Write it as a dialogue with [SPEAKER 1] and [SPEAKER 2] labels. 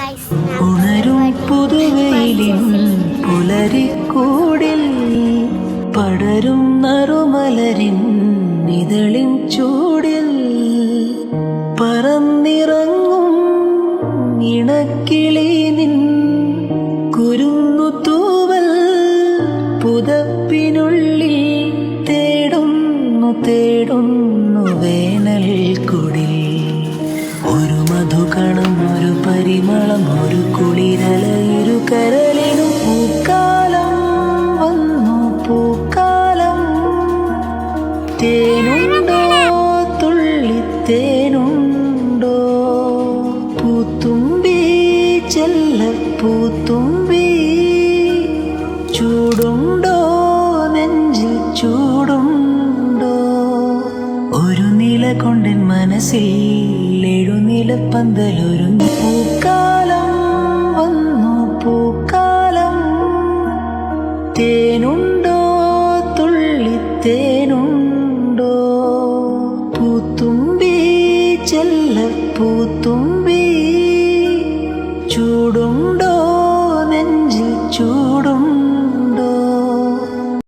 [SPEAKER 1] ഉണരും പുതുവെയിലിൻ പുലരിക്കൂടിൽ പടരും നറുമലരിൻ ഇതളിൻ ചൂടിൽ പറന്നിറങ്ങും ഇണക്കിളി നിൻ കുരുന്നു തൂവൽ പുതപ്പിനുള്ളിൽ തേടുന്നു വേനൽ കുടിൽ. ഒരു മധുകണം, ഒരു പരിമളം, ഒരു കുളിരല, ഇരു കരളിനും പൂക്കാലം വന്നു പൂക്കാലം. തേനുണ്ടോ തുള്ളിത്തേനുണ്ടോ പൂത്തുമ്പി ചെല്ലപ്പൂത്തുമ്പി. ചൂടുണ്ടോ നെഞ്ചിൽ ചൂടുണ്ടോ. ഒരു നില കൊണ്ടൻ മനസ്സിൽ എഴുനിലപ്പന്തലൊരുങ്ങി. പൂക്കാലം വന്നു പൂക്കാലം. തേനുണ്ടോ തുള്ളിത്തേനുണ്ടോ പൂത്തുമ്പി ചെല്ലപ്പൂത്തുമ്പി.